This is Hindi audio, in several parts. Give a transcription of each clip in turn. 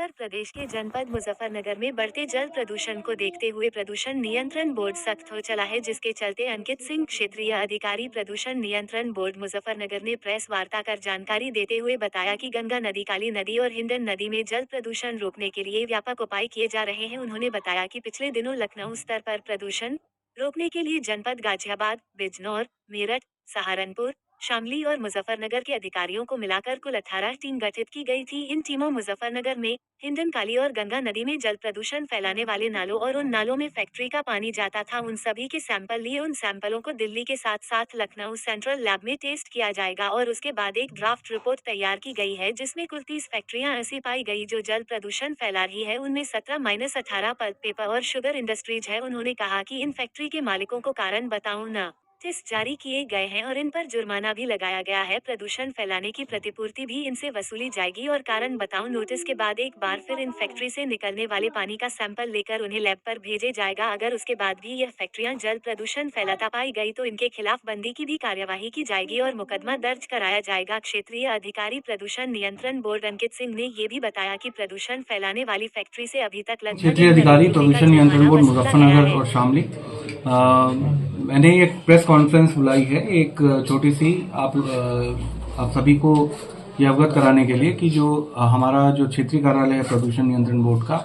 उत्तर प्रदेश के जनपद मुजफ्फरनगर में बढ़ते जल प्रदूषण को देखते हुए प्रदूषण नियंत्रण बोर्ड सख्त हो चला है, जिसके चलते अंकित सिंह, क्षेत्रीय अधिकारी प्रदूषण नियंत्रण बोर्ड मुजफ्फरनगर ने प्रेस वार्ता कर जानकारी देते हुए बताया कि गंगा नदी, काली नदी और हिंडन नदी में जल प्रदूषण रोकने के लिए व्यापक उपाय किए जा रहे हैं। उन्होंने बताया कि पिछले दिनों लखनऊ स्तर पर प्रदूषण रोकने के लिए जनपद गाजियाबाद, बिजनौर, मेरठ, सहारनपुर, शामली और मुजफ्फरनगर के अधिकारियों को मिलाकर कुल 18 टीम गठित की गई थी। इन टीमों मुजफ्फरनगर में हिंडन, काली और गंगा नदी में जल प्रदूषण फैलाने वाले नालों और उन नालों में फैक्ट्री का पानी जाता था, उन सभी के सैंपल लिए उन सैंपलों को दिल्ली के साथ साथ लखनऊ सेंट्रल लैब में टेस्ट किया जाएगा और उसके बाद एक ड्राफ्ट रिपोर्ट तैयार की गई है, जिसमें कुल 30 फैक्ट्रियां ऐसी पाई गई जो जल प्रदूषण फैला रही है। उनमें 17-18 पल्प, पेपर और शुगर इंडस्ट्रीज है। उन्होंने कहा कि इन फैक्ट्री के मालिकों को कारण बताओ नोटिस जारी किए गए हैं और इन पर जुर्माना भी लगाया गया है। प्रदूषण फैलाने की प्रतिपूर्ति भी इनसे वसूली जाएगी और कारण बताओ नोटिस के बाद एक बार फिर इन फैक्ट्री से निकलने वाले पानी का सैंपल लेकर उन्हें लैब पर भेजे जाएगा। अगर उसके बाद भी यह फैक्ट्रियां जल प्रदूषण फैलाता पाई गई तो इनके खिलाफ बनदी की भी कार्यवाही की जाएगी और मुकदमा दर्ज कराया जाएगा। क्षेत्रीय अधिकारी प्रदूषण नियंत्रण बोर्ड अंकित सिंह ने ये भी बताया कि प्रदूषण फैलाने वाली फैक्ट्री से अभी तक लगभग क्षेत्रीय अधिकारी प्रदूषण नियंत्रण बोर्ड मुजफ्फरनगर और शामली, मैंने एक प्रेस कॉन्फ्रेंस बुलाई है, एक छोटी सी आप सभी को ये अवगत कराने के लिए कि जो हमारा जो क्षेत्रीय कार्यालय है प्रदूषण नियंत्रण बोर्ड का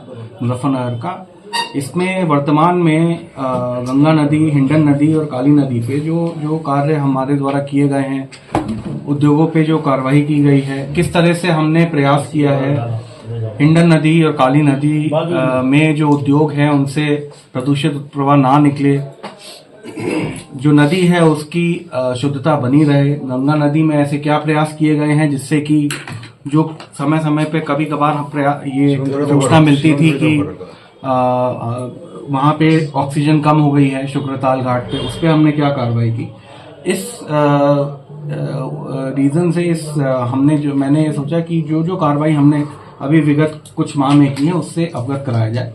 मुजफ्फरनगर का, इसमें वर्तमान में गंगा नदी, हिंडन नदी और काली नदी पे जो कार्य हमारे द्वारा किए गए हैं, उद्योगों पे जो कार्रवाई की गई है, किस तरह से हमने प्रयास किया है हिंडन नदी और काली नदी में जो उद्योग हैं उनसे प्रदूषित प्रवाह ना निकले, जो नदी है उसकी शुद्धता बनी रहे। गंगा नदी में ऐसे क्या प्रयास किए गए हैं जिससे कि जो समय समय पे कभी कभार ये सूचना मिलती थी कि वहां पे ऑक्सीजन कम हो गई है शुक्रताल घाट पे, उस पे हमने क्या कार्रवाई की। इस रीजन से मैंने सोचा कि जो कार्रवाई हमने अभी विगत कुछ माह में की है उससे अवगत कराया जाए।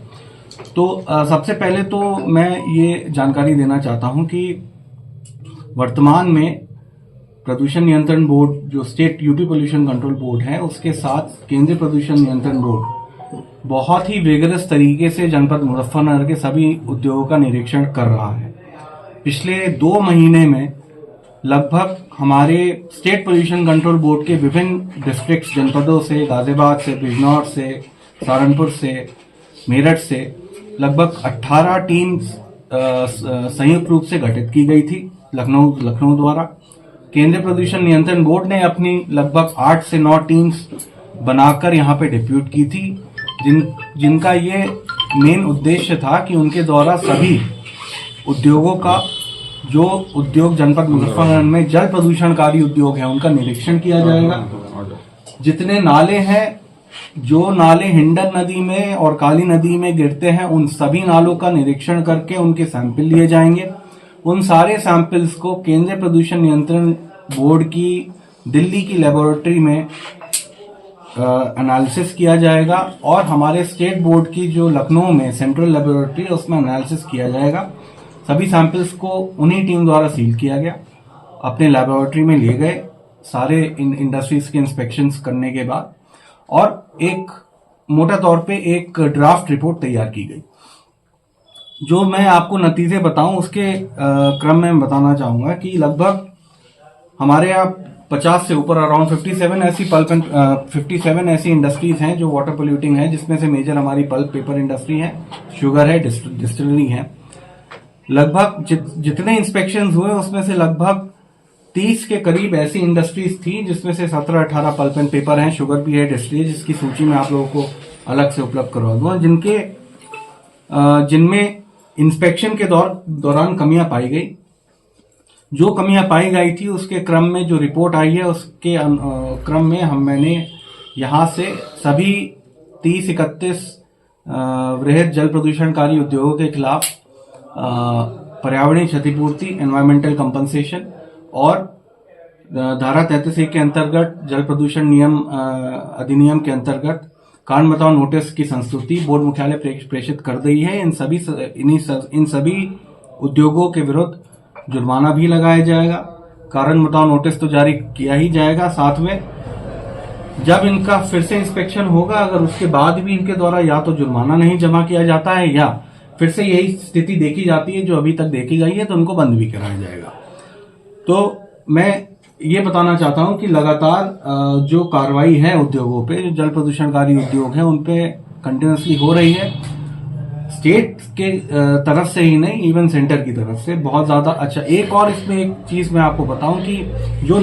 तो सबसे पहले तो मैं ये जानकारी देना चाहता हूं कि वर्तमान में प्रदूषण नियंत्रण बोर्ड जो state UP pollution control board है, उसके साथ केंद्रीय प्रदूषण नियंत्रण बोर्ड बहुत ही विगरस तरीके से जनपद मुजफ्फरनगर के सभी उद्योगों का निरीक्षण कर रहा है। पिछले 2 महीने में लगभग हमारे स्टेट पोल्यूशन कंट्रोल बोर्ड के विभिन्न डिस्ट्रिक्ट जनपदों से, गाजियाबाद से, बिजनौर से, सहारनपुर से, मेरठ से लगभग 18 टीम संयुक्त रूप से गठित की गई थी लखनऊ द्वारा। केंद्रीय प्रदूषण नियंत्रण बोर्ड ने अपनी लगभग 8 से 9 टीम्स बनाकर यहाँ पे डिप्यूट की थी, जिनका ये मेन उद्देश्य था कि उनके द्वारा सभी उद्योगों का, जो उद्योग जनपद मुजफ्फरनगर में जल प्रदूषणकारी उद्योग है, उनका निरीक्षण किया जाएगा। जितने नाले हैं, जो नाले हिंडन नदी में और काली नदी में गिरते हैं, उन सभी नालों का निरीक्षण करके उनके सैंपल लिए जाएंगे। उन सारे सैंपल्स को केंद्रीय प्रदूषण नियंत्रण बोर्ड की दिल्ली की लेबोरेटरी में एनालिसिस किया जाएगा और हमारे स्टेट बोर्ड की जो लखनऊ में सेंट्रल लेबोरेटरी है उसमें एनालिसिस किया जाएगा। सभी सैंपल्स को उन्हीं टीम द्वारा सील किया गया, अपने लेबोरेटरी में लिए गए सारे इंडस्ट्रीज के इंस्पेक्शंस करने के बाद, और एक मोटा तौर पे एक ड्राफ्ट रिपोर्ट तैयार की गई। जो मैं आपको नतीजे बताऊं उसके क्रम में बताना चाहूंगा कि लगभग हमारे यहाँ 50 से ऊपर अराउंड 57 ऐसी इंडस्ट्रीज हैं जो वाटर पोल्यूटिंग है, जिसमें से मेजर हमारी पल्प पेपर इंडस्ट्री है, शुगर है, डिस्टिलरी है। लगभग जितने इंस्पेक्शन हुए उसमें से लगभग 30 के करीब ऐसी इंडस्ट्रीज थी जिसमें से 17-18 पल्प एंड पेपर हैं, शुगर भी है, डिस्टिलरी, जिसकी सूची में आप लोगों को अलग से उपलब्ध करवा दूंगा, जिनमें इंस्पेक्शन के दौरान कमियां पाई गई। जो कमियां पाई गई थी उसके क्रम में जो रिपोर्ट आई है उसके क्रम में मैंने यहां से सभी 30-31 वृहद जल प्रदूषणकारी उद्योगों के खिलाफ पर्यावरणीय क्षतिपूर्ति, एनवायरमेंटल कंपनसेशन और धारा 33 के अंतर्गत जल प्रदूषण नियम अधिनियम के अंतर्गत कारण बताओ नोटिस की संस्तुति बोर्ड मुख्यालय प्रेषित कर दी है। इन सभी उद्योगों के विरुद्ध जुर्माना भी लगाया जाएगा। कारण बताओ नोटिस तो जारी किया ही जाएगा, साथ में जब इनका फिर से इंस्पेक्शन होगा, अगर उसके बाद भी इनके द्वारा या तो जुर्माना नहीं जमा किया जाता है या फिर से यही स्थिति देखी जाती है जो अभी तक देखी गई है, तो उनको बंद भी कराया जाएगा। तो मैं ये बताना चाहता हूं कि लगातार जो कार्रवाई है उद्योगों पे, जो जल प्रदूषणकारी उद्योग है, उन पे कंटिन्यूसली हो रही है। स्टेट के तरफ से ही नहीं, इवन सेंटर की तरफ से बहुत ज्यादा अच्छा। एक और इसमें एक चीज मैं आपको बताऊं कि जो